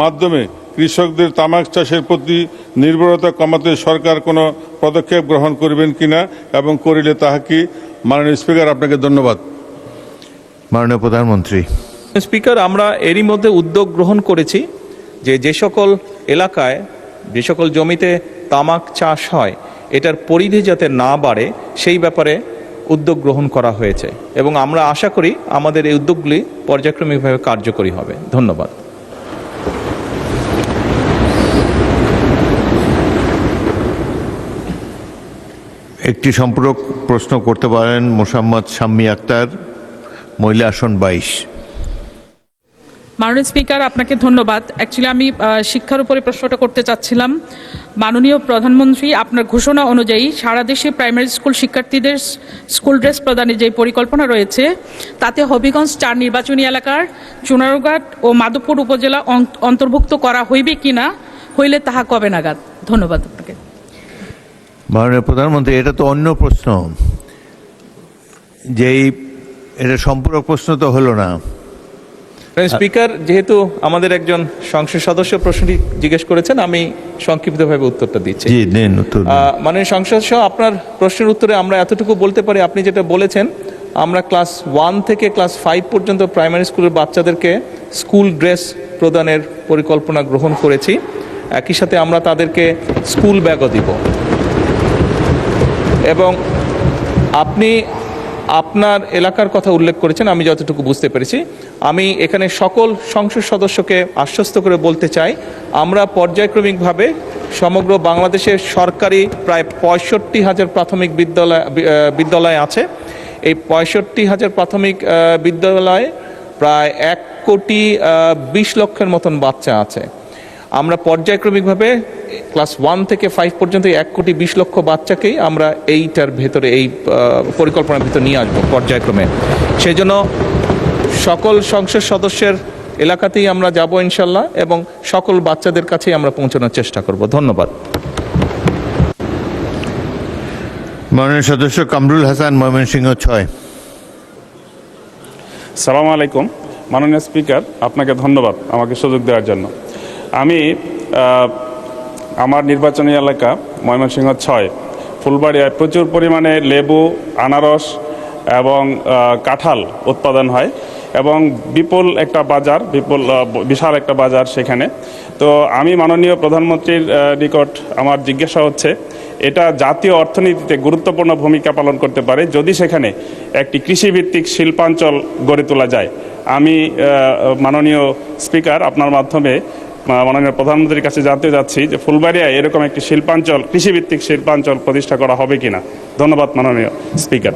মাধ্যমে কৃষকদের তামাক চাষের প্রতি নির্ভরতা কমাতে সরকার কোনো পদক্ষেপ গ্রহণ করবেন কিনা এবং করিলে তাহা কি? মাননীয় স্পিকার, আপনাকে ধন্যবাদ। মাননীয় প্রধানমন্ত্রী। স্পিকার, আমরা এরই মধ্যে উদ্যোগ গ্রহণ করেছি যে সকল এলাকায় যে সকল জমিতে তামাক চাষ হয় এটার পরিধি যাতে না বাড়ে সেই ব্যাপারে উদ্যোগ গ্রহণ করা হয়েছে এবং আমরা আশা করি আমাদের এই উদ্যোগগুলি পর্যায়ক্রমিকভাবে কার্যকরী হবে। ধন্যবাদ। একটি সম্পূরক প্রশ্ন করতে পারেন মোসাম্মদ শাম্মী আক্তার, মহিলা আসন 22। মাননীয় স্পিকার, আপনাকে ধন্যবাদ। অ্যাকচুয়ালি আমি শিক্ষার উপরে প্রশ্নটা করতে চাচ্ছিলাম। মাননীয় প্রধানমন্ত্রী, আপনার ঘোষণা অনুযায়ী সারা দেশে প্রাইমারি স্কুল শিক্ষার্থীদের স্কুল ড্রেস প্রদানের যে পরিকল্পনা রয়েছে তাতে হবিগঞ্জ 4 নির্বাচনী এলাকার চুনারুঘাট ও মাধবপুর উপজেলা অন্তর্ভুক্ত করা হইবে কিনা, হইলে তাহা কবে নাগাদ? ধন্যবাদ আপনাকে। মাননীয় প্রধানমন্ত্রী, এটা তো অন্য প্রশ্ন, যেই এটা সম্পূরক প্রশ্ন তো হলো না। স্পিকার, যেহেতু আমাদের একজন সংসদ সদস্য প্রশ্নটি জিজ্ঞেস করেছেন, আমি সংক্ষিপ্তভাবে উত্তরটা দিচ্ছি। জি, দেন উত্তর। মাননীয় সংসদ সহ আপনার প্রশ্নের উত্তরে আমরা এতটুকু বলতে পারি, আপনি যেটা বলেছেন, আমরা ক্লাস 1 থেকে ক্লাস 5 পর্যন্ত প্রাইমারি স্কুলের বাচ্চাদেরকে স্কুল ড্রেস প্রদানের পরিকল্পনা গ্রহণ করেছি। একই সাথে আমরা তাদেরকে স্কুল ব্যাগও দিব। এবং আপনি আপনার এলাকার কথা উল্লেখ করেছেন, আমি যতটুকু বুঝতে পেরেছি। আমি এখানে সকল সংসদ সদস্যকে আশ্বস্ত করে বলতে চাই, আমরা পর্যায়ক্রমিকভাবে সমগ্র বাংলাদেশের সরকারি প্রায় 65,000 প্রাথমিক বিদ্যালয় আছে। এই 65,000 প্রাথমিক বিদ্যালয়ে প্রায় 1,20,00,000 মতন বাচ্চা আছে। আমরা পর্যায়ক্রমিকভাবে ক্লাস 1 থেকে 5 পর্যন্ত 1,20,00,000 বাচ্চাকেই আমরা এইটার ভেতরে, এই পরিকল্পনার ভিতরে নিয়ে আসবো পর্যায়ক্রমে। সেই জন্য সকল সংসদ সদস্যের এলাকাতেই আমরা যাব ইনশাল্লাহ, এবং সকল বাচ্চাদের কাছেই আমরা পৌঁছানোর চেষ্টা করব। ধন্যবাদ। মাননীয় সদস্য কামরুল হাসান, ময়মনসিংহ 6। সালাম আলাইকুম। মাননীয় স্পিকার, আপনাকে ধন্যবাদ আমাকে সুযোগ দেওয়ার জন্য। আমি আমার নির্বাচনী এলাকা ময়মনসিংহ 6 ফুলবাড়িয়ায় প্রচুর পরিমাণে লেবু, আনারস এবং কাঁঠাল উৎপাদন হয় এবং বিপুল একটা বাজার, বিশাল একটা বাজার সেখানে। তো আমি মাননীয় প্রধানমন্ত্রীর নিকট আমার জিজ্ঞাসা হচ্ছে, এটা জাতীয় অর্থনীতিতে গুরুত্বপূর্ণ ভূমিকা পালন করতে পারে যদি সেখানে একটি কৃষিভিত্তিক শিল্পাঞ্চল গড়ে তোলা যায়। আমি মাননীয় স্পিকার, আপনার মাধ্যমে মাননীয় প্রধানমন্ত্রীর কাছে জানতে যাচ্ছি যে ফুলবাড়িয়ায় এরকম একটি শিল্পাঞ্চল, কৃষিভিত্তিক শিল্পাঞ্চল প্রতিষ্ঠা করা হবে কিনা। ধন্যবাদ মাননীয় স্পিকার।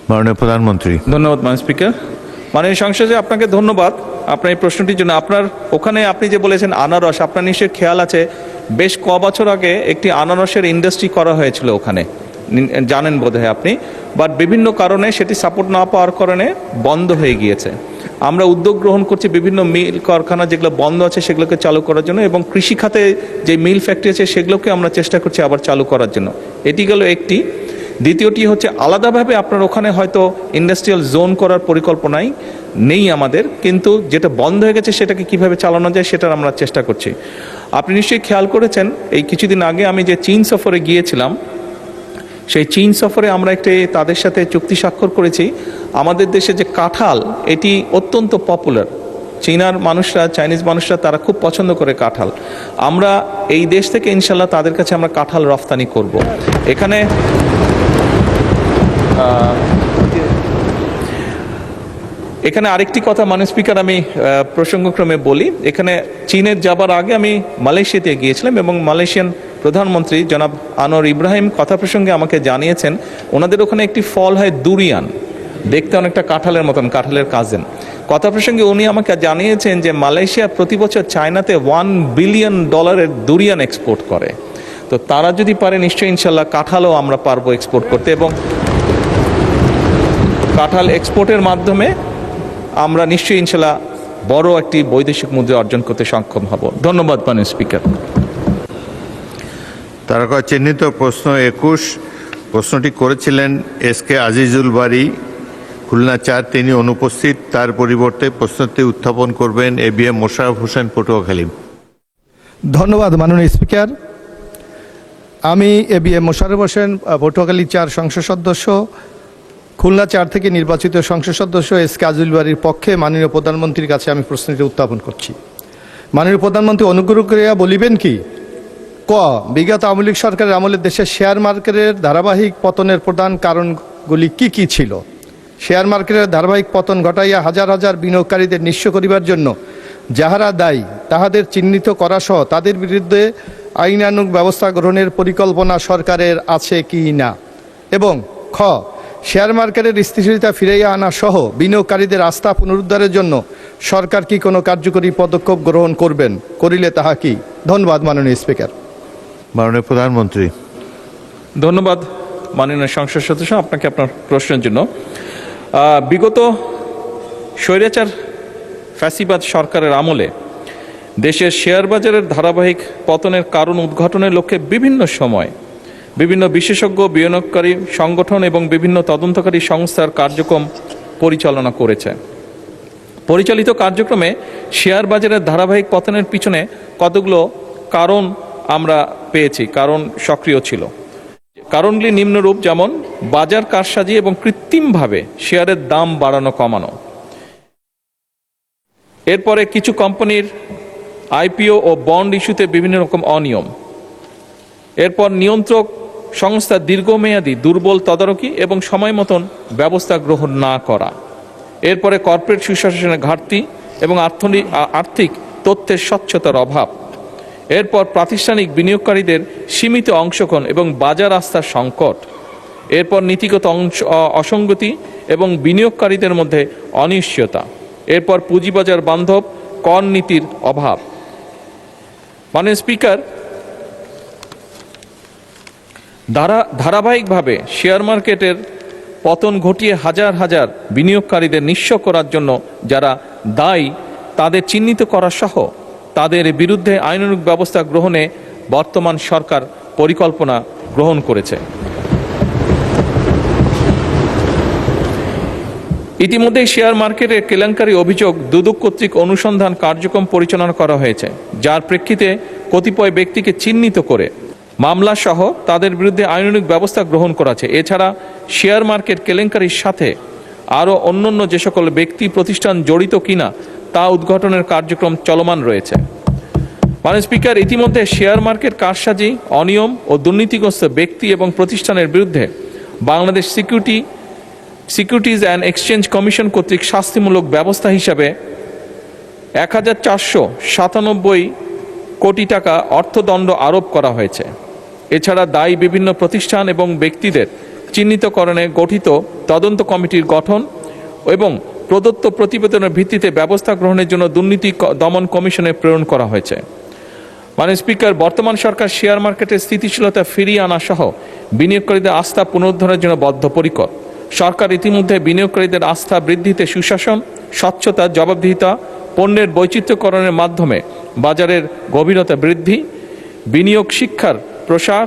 মাননীয় প্রধানমন্ত্রী। ধন্যবাদ মাননীয় স্পিকার। মাননীয় সংসদে আপনাকে ধন্যবাদ আপনার এই প্রশ্নটির জন্য। আপনার ওখানে আপনি যে বলেছেন আনারস, আপনার নিশ্চয়ই খেয়াল আছে বেশ ক বছর আগে একটি আনারসের ইন্ডাস্ট্রি করা হয়েছিল ওখানে, জানেন বোধহয় আপনি, বাট বিভিন্ন কারণে সেটি সাপোর্ট না পাওয়ার কারণে বন্ধ হয়ে গিয়েছে। আমরা উদ্যোগ গ্রহণ করছি বিভিন্ন মিল কারখানা যেগুলো বন্ধ আছে সেগুলোকে চালু করার জন্য, এবং কৃষিখাতে যে মিল ফ্যাক্টরি আছে সেগুলোকে আমরা চেষ্টা করছি আবার চালু করার জন্য। এটি গেল একটি। দ্বিতীয়টি হচ্ছে আলাদাভাবে আপনার ওখানে হয়তো ইন্ডাস্ট্রিয়াল জোন করার পরিকল্পনাই নেই আমাদের, কিন্তু যেটা বন্ধ হয়ে গেছে সেটাকে কিভাবে চালানো যায় সেটার আমরা চেষ্টা করছি। আপনি নিশ্চয়ই খেয়াল করেছেন এই কিছুদিন আগে আমি যে চীন সফরে গিয়েছিলাম, সেই চীন সফরে আমরা একটি তাদের সাথে চুক্তি স্বাক্ষর করেছি। আমাদের দেশে যে কাঁঠাল, এটি অত্যন্ত পপুলার। চীনার মানুষরা, চাইনিজ মানুষরা তারা খুব পছন্দ করে কাঁঠাল। আমরা এই দেশ থেকে ইনশাল্লাহ তাদের কাছে আমরা কাঁঠাল রফতানি করব। এখানে আরেকটি কথা মাননীয় স্পিকার আমি প্রসঙ্গক্রমে বলি। এখানে চীনের যাবার আগে আমি মালয়েশিয়াতে গিয়েছিলাম এবং মালয়েশিয়ান প্রধানমন্ত্রী জনাব আনোয়ার ইব্রাহিম কথা প্রসঙ্গে আমাকে জানিয়েছেন ওনাদের ওখানে একটি ফল হয় দুরিয়ান, দেখতে অনেকটা কাঁঠালের মতন, কাঁঠালের কাজিন। কথা প্রসঙ্গে উনি আমাকে জানিয়েছেন যে মালয়েশিয়া প্রতি বছর চায়নাতে $1 বিলিয়ন দুরিয়ান এক্সপোর্ট করে। তো তারা যদি পারে নিশ্চয়ই ইনশাল্লাহ কাঁঠালও আমরা পারবো এক্সপোর্ট করতে, এবং কাঁঠাল এক্সপোর্টের মাধ্যমে আমরা নিশ্চয়ই ইনশাল্লাহ বড় একটি বৈদেশিক মুদ্রা অর্জন করতে সক্ষম হব। ধন্যবাদ মাননীয় স্পিকার। তারকা চিহ্নিত প্রশ্ন 21, প্রশ্নটি করেছিলেন SK আজিজুল বারী, খুলনা 4। তিনি অনুপস্থিত। তার পরিবর্তে প্রশ্নটি উত্থাপন করবেন ABM মোশাররফ হোসেন, পটুয়াখালী। ধন্যবাদ মাননীয় স্পিকার। আমি এবিএম মোশাররফ হোসেন, পটুয়াখালী 4 সংসদ সদস্য, খুলনা 4 থেকে নির্বাচিত সংসদ সদস্য এস কাজুল বাড়ির পক্ষে মাননীয় প্রধানমন্ত্রীর কাছে আমি প্রশ্নটি উত্থাপন করছি। মাননীয় প্রধানমন্ত্রী অনুগ্রহ করিয়া বলিবেন কি, ক, বিগত আওয়ামী লীগ সরকারের আমলে দেশের শেয়ার মার্কেটের ধারাবাহিক পতনের প্রধান কারণগুলি কি কি ছিল? শেয়ার মার্কেটের ধারাবাহিক পতন ঘটাইয়া হাজার হাজার বিনিয়োগকারীদের নিঃস্ব করিবার জন্য যাহারা দায়ী তাহাদের চিহ্নিত করা সহ তাদের বিরুদ্ধে আইনানুগ ব্যবস্থা গ্রহণের পরিকল্পনা সরকারের আছে কি না? এবং খ, শেয়ার মার্কেটের স্থিতিশীলতা ফিরাইয়া আনা সহ বিনিয়োগকারীদের আস্থা পুনরুদ্ধারের জন্য সরকার কি কোনো কার্যকরী পদক্ষেপ গ্রহণ করবেন? করিলে তাহা কি? ধন্যবাদ মাননীয় স্পিকার। মাননীয় প্রধানমন্ত্রী। ধন্যবাদ মাননীয় সংসদ সদস্য আপনাকে আপনার প্রশ্নের জন্য। বিগত স্বৈরাচার ফ্যাসিবাদ সরকারের আমলে দেশের শেয়ার বাজারের ধারাবাহিক পতনের কারণ উদ্ঘাটনের লক্ষ্যে বিভিন্ন সময় বিভিন্ন বিশেষজ্ঞ, বিনিয়োগকারী সংগঠন এবং বিভিন্ন তদন্তকারী সংস্থার কার্যক্রম পরিচালনা করেছে। পরিচালিত কার্যক্রমে শেয়ার বাজারের ধারাবাহিক পতনের পিছনে কতগুলো কারণ আমরা পেয়েছি, কারণ সক্রিয় ছিল। কারণগুলি নিম্নরূপ, যেমন বাজার কারসাজি এবং কৃত্রিমভাবে শেয়ারের দাম বাড়ানো কমানো। এরপরে কিছু কোম্পানির আইপিও ও বন্ড ইস্যুতে বিভিন্ন রকম অনিয়ম। এরপর নিয়ন্ত্রক সংস্থার দীর্ঘমেয়াদী দুর্বল তদারকি এবং সময় মতন ব্যবস্থা গ্রহণ না করা। এরপরে কর্পোরেট সুশাসনের ঘাটতি এবং আর্থিক তথ্যের স্বচ্ছতার অভাব। এরপর প্রাতিষ্ঠানিক বিনিয়োগকারীদের সীমিত অংশগ্রহণ এবং বাজার আস্থার সংকট। এরপর নীতিগত অসঙ্গতি এবং বিনিয়োগকারীদের মধ্যে অনিশ্চয়তা। এরপর পুঁজিবাজার বান্ধব কর নীতির অভাব। মাননীয় স্পিকার, ধারাবাহিকভাবে শেয়ার মার্কেটের পতন ঘটিয়ে হাজার হাজার বিনিয়োগকারীদের নিঃস্ব করার জন্য যারা দায়ী তাদের চিহ্নিত করা সহ তাদের বিরুদ্ধে আইনানুগ ব্যবস্থা গ্রহণে বর্তমান সরকার পরিকল্পনা গ্রহণ করেছে। ইতিমধ্যে শেয়ার মার্কেটের কেলেঙ্কারি অভিযোগ দুদক কর্তৃক অনুসন্ধান কার্যক্রম পরিচালনা করা হয়েছে, যার প্রেক্ষিতে কতিপয় ব্যক্তিকে চিহ্নিত করে মামলা সহ তাদের বিরুদ্ধে আইনানুগ ব্যবস্থা গ্রহণ করা হয়েছে। এছাড়া শেয়ার মার্কেট কেলেঙ্কারির সাথে আরও অন্যান্য যে সকল ব্যক্তি প্রতিষ্ঠান জড়িত কিনা তা উদ্ঘাটনের কার্যক্রম চলমান রয়েছে। মাননীয় স্পিকার, ইতিমধ্যে শেয়ার মার্কেট কারসাজি, অনিয়ম ও দুর্নীতিগ্রস্ত ব্যক্তি এবং প্রতিষ্ঠানের বিরুদ্ধে Bangladesh securities and exchange commission কর্তৃক শাস্তিমূলক ব্যবস্থা হিসাবে ১,৪৯৭ কোটি টাকা অর্থদণ্ড আরোপ করা হয়েছে। এছাড়া দায়ী বিভিন্ন প্রতিষ্ঠান এবং ব্যক্তিদের চিহ্নিতকরণে গঠিত তদন্ত কমিটির গঠন এবং প্রদত্ত প্রতিবেদনের ভিত্তিতে ব্যবস্থা গ্রহণের জন্য দুর্নীতি দমন কমিশনে প্রেরণ করা হয়েছে। মাননীয় স্পিকার, বর্তমান সরকার শেয়ার মার্কেটের স্থিতিশীলতা ফিরিয়ে আনা সহ বিনিয়োগকারীদের আস্থা পুনরুদ্ধারের জন্য বদ্ধপরিকর। সরকার ইতিমধ্যে বিনিয়োগকারীদের আস্থা বৃদ্ধিতে সুশাসন, স্বচ্ছতা, জবাবদিহিতা, পণ্যের বৈচিত্র্যকরণের মাধ্যমে বাজারের গভীরতা বৃদ্ধি, বিনিয়োগ শিক্ষার প্রসার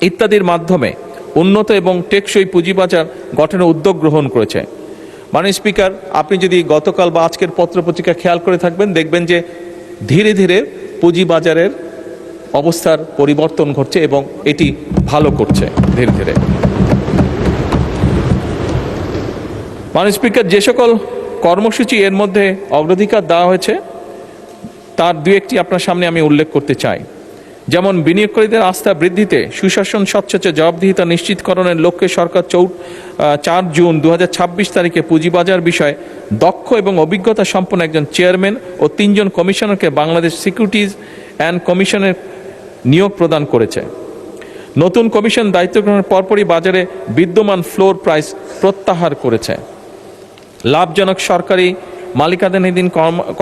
ইত্যাদির মাধ্যমে উন্নত এবং টেকসই পুঁজিবাজার গঠনের উদ্যোগ গ্রহণ করেছে। মাননীয় স্পিকার, আপনি যদি গতকাল বা আজকের পত্রপত্রিকা খেয়াল করে থাকবেন, দেখবেন যে ধীরে ধীরে পুঁজিবাজারের অবস্থার পরিবর্তন ঘটছে এবং এটি ভালো করছে ধীরে ধীরে। মাননীয় স্পিকার, যে সকল কর্মসূচি এর মধ্যে অগ্রাধিকার দেওয়া হয়েছে তার দু একটি আপনার সামনে আমি উল্লেখ করতে চাই। যেমন বিনিয়োগকারীদের আস্থা বৃদ্ধিতে সুশাসন, স্বচ্ছতা, জবাবদিহিতা নিশ্চিতকরণের লক্ষ্যে সরকার 4 জুন 2026 তারিখে পুঁজিবাজার বিষয়ে দক্ষ এবং অভিজ্ঞতা সম্পন্ন একজন চেয়ারম্যান ও 3 জন কমিশনারকে বাংলাদেশ সিকিউরিটিজ অ্যান্ড কমিশনের নিয়োগ প্রদান করেছে। নতুন কমিশন দায়িত্ব গ্রহণের পরপরই বাজারে বিদ্যমান ফ্লোর প্রাইস প্রত্যাহার করেছে। লাভজনক সরকারি মালিকানাধীন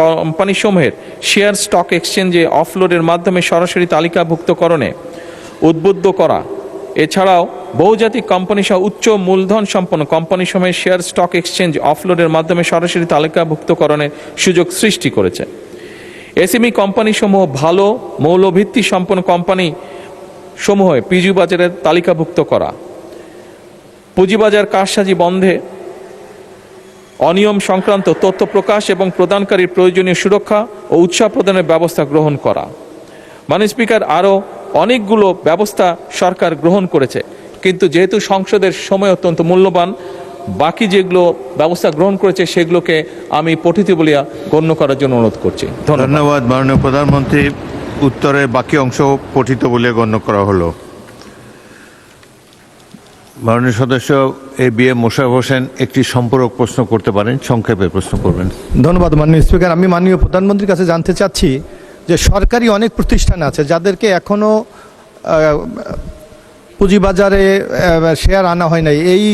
কোম্পানিসমূহের শেয়ার স্টক এক্সচেঞ্জে অফলোডের মাধ্যমে সরাসরি তালিকাভুক্তকরণে উদ্বুদ্ধ করা। এছাড়াও বহুজাতিক কোম্পানি সহ উচ্চ মূলধন সম্পন্ন কোম্পানিসমূহের শেয়ার স্টক এক্সচেঞ্জ অফলোডের মাধ্যমে সরাসরি তালিকাভুক্তকরণের সুযোগ সৃষ্টি করেছে। এসএমই কোম্পানিসমূহ ভালো মৌলভিত্তি সম্পন্ন কোম্পানি সমূহ পুঁজিবাজারের তালিকাভুক্ত করা। পুঁজিবাজার কারসাজি বন্ধে অনিয়ম সংক্রান্ত তথ্য প্রকাশ এবং প্রদানকারীর প্রয়োজনীয় সুরক্ষা ও উৎসাহ প্রদানের ব্যবস্থা গ্রহণ করা। মাননীয় স্পিকার, আরও অনেকগুলো ব্যবস্থা সরকার গ্রহণ করেছে, কিন্তু যেহেতু সংসদের সময় অত্যন্ত মূল্যবান, বাকি যেগুলো ব্যবস্থা গ্রহণ করেছে সেগুলোকে আমি পঠিত বলিয়া গণ্য করার জন্য অনুরোধ করছি। ধন্যবাদ মাননীয় প্রধানমন্ত্রী। উত্তরের বাকি অংশ পঠিত বলে গণ্য করা হলো। মাননীয় সদস্য ABM মোশাররফ হোসেন একটি সম্পূরক প্রশ্ন করতে পারেন, সংক্ষেপে প্রশ্ন করবেন। ধন্যবাদ মাননীয় স্পিকার। আমি মাননীয় প্রধানমন্ত্রীর কাছে জানতে চাচ্ছি যে সরকারি অনেক প্রতিষ্ঠান আছে যাদেরকে এখনো পুঁজিবাজারে শেয়ার আনা হয় নাই। এই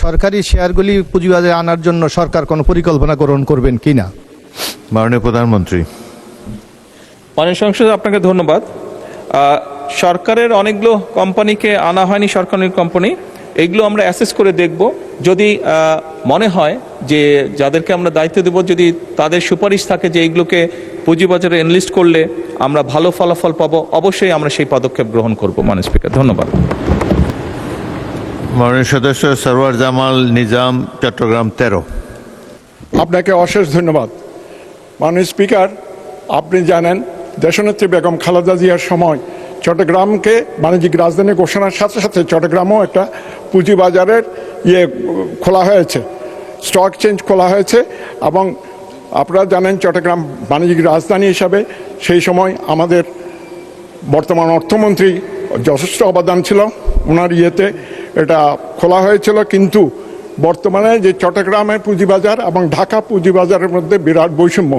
সরকারি শেয়ারগুলি পুঁজিবাজারে আনার জন্য সরকার কোনো পরিকল্পনা গ্রহণ করবেন কিনা? মাননীয় প্রধানমন্ত্রী। মাননীয় সংসদ, আপনাকে ধন্যবাদ। সরকারের অনেকগুলো কোম্পানিকে আনা হয়নি, সরকারি কোম্পানি, এইগুলো আমরা অ্যাসেস করে দেখব। যদি মনে হয় যে যাদেরকে আমরা দায়িত্ব দেব, যদি তাদের সুপারিশ থাকে যে এইগুলোকে পুঁজিবাজারে এনলিস্ট করলে আমরা ভালো ফলাফল পাবো, অবশ্যই আমরা সেই পদক্ষেপ গ্রহণ করব। মাননীয় স্পিকার, ধন্যবাদ। মাননীয় সদস্য সরওয়ার জামাল নিজাম, চট্টগ্রাম 13। আপনাকে অশেষ ধন্যবাদ। মাননীয় স্পিকার, আপনি জানেন দেশনেত্রী বেগম খালেদা জিয়ার সময় চট্টগ্রামকে বাণিজ্যিক রাজধানী ঘোষণার সাথে সাথে চট্টগ্রামও একটা পুঁজিবাজারের খোলা হয়েছে, স্টক এক্সচেঞ্জ খোলা হয়েছে। এবং আপনারা জানেন চট্টগ্রাম বাণিজ্যিক রাজধানী হিসাবে সেই সময় আমাদের বর্তমান অর্থমন্ত্রী যথেষ্ট অবদান ছিল, ওনার এটা খোলা হয়েছিল। কিন্তু বর্তমানে যে চট্টগ্রামের পুঁজিবাজার এবং ঢাকা পুঁজিবাজারের মধ্যে বিরাট বৈষম্য,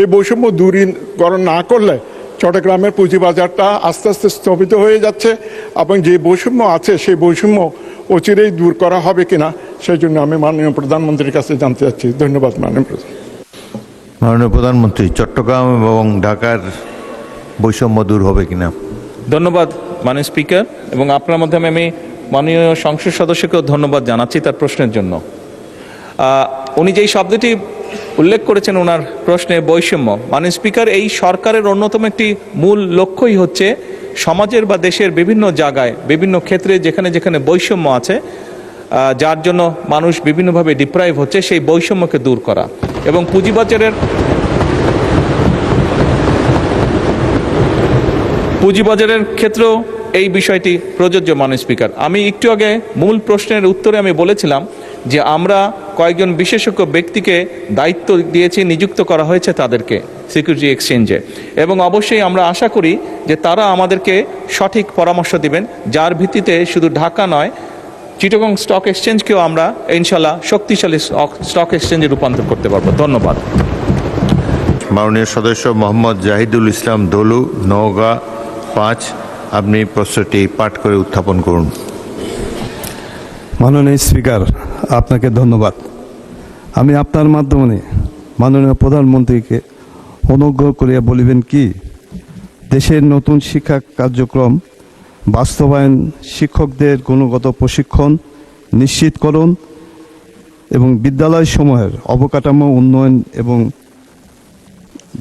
এই বৈষম্য দূরীকরণ না করলে চট্টগ্রামের পুঁজিবাজারটা আস্তে আস্তে স্থগিত হয়ে যাচ্ছে। এবং যে বৈষম্য আছে সেই বৈষম্য অচিরেই দূর করা হবে কিনা, সেই জন্য আমি মাননীয় প্রধানমন্ত্রীর কাছে জানতে চাচ্ছি। ধন্যবাদ মাননীয় প্রধান। মাননীয় প্রধানমন্ত্রী, চট্টগ্রাম এবং ঢাকার বৈষম্য দূর হবে কিনা? ধন্যবাদ মাননীয় স্পিকার, এবং আপনার মাধ্যমে আমি মাননীয় সংসদ সদস্যকেও ধন্যবাদ জানাচ্ছি তার প্রশ্নের জন্য। উনি যেই শব্দটি উল্লেখ করেছেন ওনার প্রশ্নে, বৈষম্য, মাননীয় স্পিকার, এই সরকারের অন্যতম একটি মূল লক্ষ্যই হচ্ছে সমাজের বা দেশের বিভিন্ন জায়গায় বিভিন্ন ক্ষেত্রে যেখানে যেখানে বৈষম্য আছে, যার জন্য মানুষ বিভিন্নভাবে ডিপ্রাইভ হচ্ছে, সেই বৈষম্যকে দূর করা। এবং পুঁজিবাজারের ক্ষেত্রেও এই বিষয়টি প্রযোজ্য। মাননীয় স্পিকার, আমি একটু আগে মূল প্রশ্নের উত্তরে আমি বলেছিলাম যে আমরা কয়েকজন বিশেষজ্ঞ ব্যক্তিকে দায়িত্ব দিয়েছি, নিযুক্ত করা হয়েছে তাদেরকে সিকিউরিটি এক্সচেঞ্জে, এবং অবশ্যই আমরা আশা করি যে তারা আমাদেরকে সঠিক পরামর্শ দিবেন, যার ভিত্তিতে শুধু ঢাকা নয়, চিটাগং স্টক এক্সচেঞ্জকেও আমরা ইনশাল্লাহ শক্তিশালী স্টক এক্সচেঞ্জে রূপান্তর করতে পারবো। ধন্যবাদ। মাননীয় সদস্য মোহাম্মদ জাহিদুল ইসলাম দলু, নওগাঁ 5, আপনি প্রশ্নটি পাঠ করে উত্থাপন করুন। মাননীয় স্পিকার, আপনাকে ধন্যবাদ। আমি আপনার মাধ্যমে মাননীয় প্রধানমন্ত্রীকে অনুগ্রহ করিয়া বলিবেন কি, দেশের নতুন শিক্ষা কার্যক্রম বাস্তবায়ন, শিক্ষকদের গুণগত প্রশিক্ষণ নিশ্চিতকরণ এবং বিদ্যালয়সমূহের অবকাঠামো উন্নয়ন এবং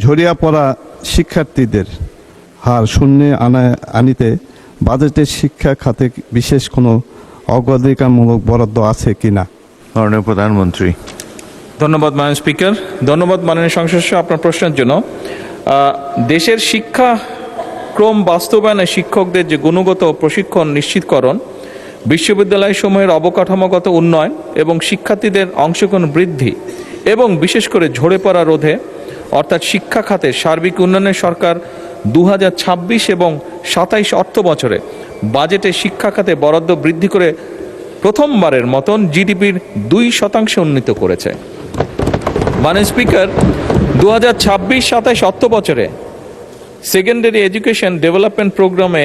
ঝরিয়া পড়া শিক্ষার্থীদের হার শূন্যে আনিতে বাজেটের শিক্ষা খাতে বিশেষ কোনো অগ্রাধিকারমূলক বরাদ্দ আছে কিনা? মাননীয় প্রধানমন্ত্রী। ধন্যবাদ মাননীয় স্পিকার, ধন্যবাদ মাননীয় সংসদ সদস্য আপনার প্রশ্নের জন্য। দেশের শিক্ষা ক্রম বাস্তবায়নে শিক্ষকদের যে গুণগত প্রশিক্ষণ নিশ্চিতকরণ, বিশ্ববিদ্যালয়সমূহের অবকাঠামোগত উন্নয়ন এবং শিক্ষার্থীদের অংশগ্রহণ বৃদ্ধি এবং বিশেষ করে ঝরে পড়া রোধে, অর্থাৎ শিক্ষা খাতের সার্বিক উন্নয়নে সরকার 2026 এবং 27 অর্থ বছরে বাজেটে শিক্ষা খাতে বরাদ্দ বৃদ্ধি করে প্রথমবারের মতন জিডিপির 2% উন্নীত করেছে। মাননীয় স্পিকার, 2026-27 অর্থ বছরে সেকেন্ডারি এডুকেশন ডেভেলপমেন্ট প্রোগ্রামে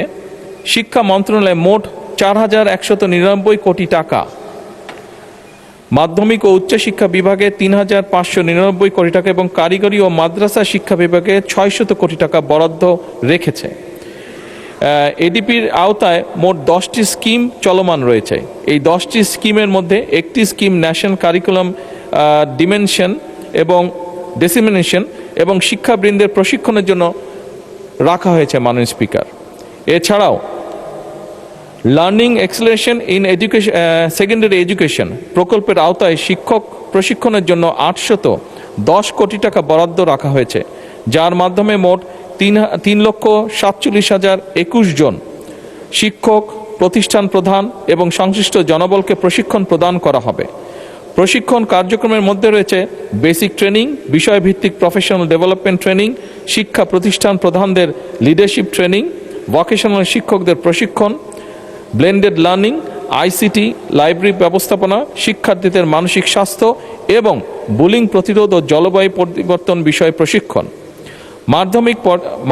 শিক্ষা মন্ত্রণালয়ে মোট 4199 কোটি টাকা, মাধ্যমিক ও উচ্চশিক্ষা বিভাগে 3599 কোটি টাকা এবং কারিগরি ও মাদ্রাসা শিক্ষা বিভাগে 600 কোটি টাকা বরাদ্দ রেখেছে। এডিপির আওতায় মোট 10টি স্কিম চলমান রয়েছে। এই 10টি স্কিমের মধ্যে একটি স্কিম ন্যাশনাল কারিকুলাম ডিসেমিনেশন এবং শিক্ষাবৃন্দের প্রশিক্ষণের জন্য রাখা হয়েছে। মাননীয় স্পিকার, এছাড়াও learning acceleration in education secondary education প্রকল্পের আওতায় শিক্ষক প্রশিক্ষণের জন্য 810 কোটি টাকা বরাদ্দ রাখা হয়েছে, যার মাধ্যমে মোট 3,47,021 জন শিক্ষক, প্রতিষ্ঠান প্রধান এবং সংশ্লিষ্ট জনবলকে প্রশিক্ষণ প্রদান করা হবে। প্রশিক্ষণ কার্যক্রমের মধ্যে রয়েছে বেসিক ট্রেনিং, বিষয়ভিত্তিক প্রফেশনাল ডেভেলপমেন্ট ট্রেনিং, শিক্ষা প্রতিষ্ঠান প্রধানদের লিডারশিপ ট্রেনিং, ভোকেশনাল শিক্ষকদের প্রশিক্ষণ, ব্লেন্ডেড লার্নিং, আইসিটি, লাইব্রেরি ব্যবস্থাপনা, শিক্ষার্থীদের মানসিক স্বাস্থ্য এবং বুলিং প্রতিরোধ ও জলবায়ু পরিবর্তন বিষয়ে প্রশিক্ষণ।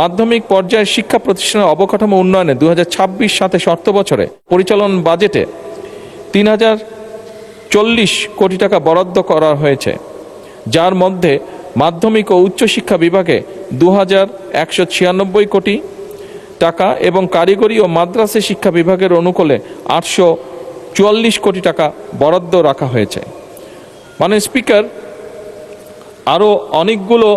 মাধ্যমিক পর্যায়ের শিক্ষা প্রতিষ্ঠানের অবকাঠামো উন্নয়নে 2026-27 অর্থ বছরে পরিচালন বাজেটে 3,040 কোটি টাকা বরাদ্দ করা হয়েছে, যার মধ্যে মাধ্যমিক ও উচ্চশিক্ষা বিভাগে 2,196 কোটি টাকা এবং কারিগরি ও মাদ্রাসা শিক্ষা বিভাগের অনুকূলে 844 কোটি টাকা বরাদ্দ রাখা হয়েছে। মাননীয় স্পিকার, আরও অনেকগুলো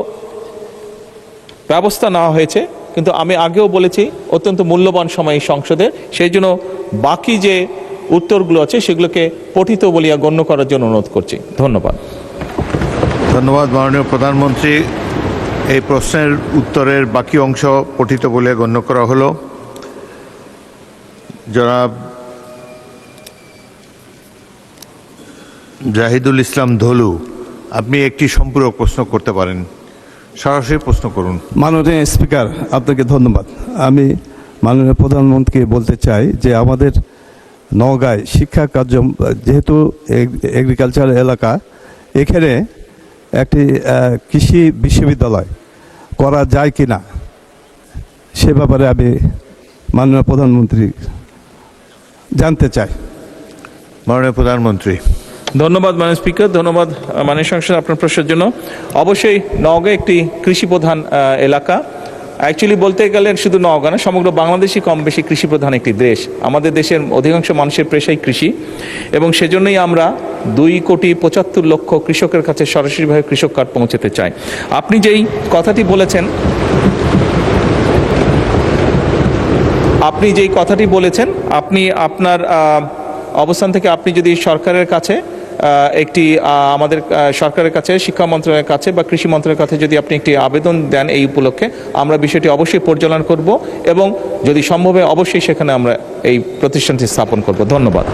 ব্যবস্থা নেওয়া হয়েছে, কিন্তু আমি আগেও বলেছি অত্যন্ত মূল্যবান সময় এই সংসদের, সেই জন্য বাকি যে উত্তরগুলো আছে সেগুলোকে পঠিত বলিয়া গণ্য করার জন্য অনুরোধ করছি। ধন্যবাদ। ধন্যবাদ মাননীয় প্রধানমন্ত্রী। এই প্রশ্নের উত্তরের বাকি অংশ পঠিত বলে গণ্য করা হলো। জনাব জাহিদুল ইসলাম ধলু, আপনি একটি সম্পূরক প্রশ্ন করতে পারেন, সরাসরি প্রশ্ন করুন। মাননীয় স্পিকার, আপনাকে ধন্যবাদ। আমি মাননীয় প্রধানমন্ত্রীকে বলতে চাই যে আমাদের নওগাঁয় শিক্ষা কার্য, যেহেতু এগ্রিকালচার এলাকা, এখানে একটি কৃষি বিশ্ববিদ্যালয় করা যায় কি না সে ব্যাপারে আমি মাননীয় প্রধানমন্ত্রী জানতে চাই। মাননীয় প্রধানমন্ত্রী। ধন্যবাদ মাননীয় স্পিকার, ধন্যবাদ মাননীয় সংসদ আপনার প্রশ্নের জন্য। অবশ্যই নওগাঁ একটি কৃষি প্রধান এলাকা। অ্যাকচুয়ালি বলতে গেলে শুধু নওগাঁ না, সমগ্র বাংলাদেশই কম বেশি কৃষি প্রধান একটি দেশ। আমাদের দেশের অধিকাংশ মানুষের পেশাই কৃষি, এবং সেজন্যই আমরা 2,75,00,000 কৃষকের কাছে সরাসরিভাবে কৃষক কার্ড পৌঁছাতে চাই। আপনি যেই কথাটি বলেছেন, আপনি আপনার অবস্থান থেকে আপনি যদি সরকারের কাছে আমাদের সরকারের কাছে, শিক্ষা মন্ত্রণালয়ের কাছে বা কৃষি মন্ত্রণালয়ের কাছে যদি আপনি একটি আবেদন দেন এই উপলক্ষে, আমরা বিষয়টি অবশ্যই পরিচালনা করব এবং যদি সম্ভব হয় অবশ্যই সেখানে আমরা এই প্রতিষ্ঠানটি স্থাপন করব। ধন্যবাদ।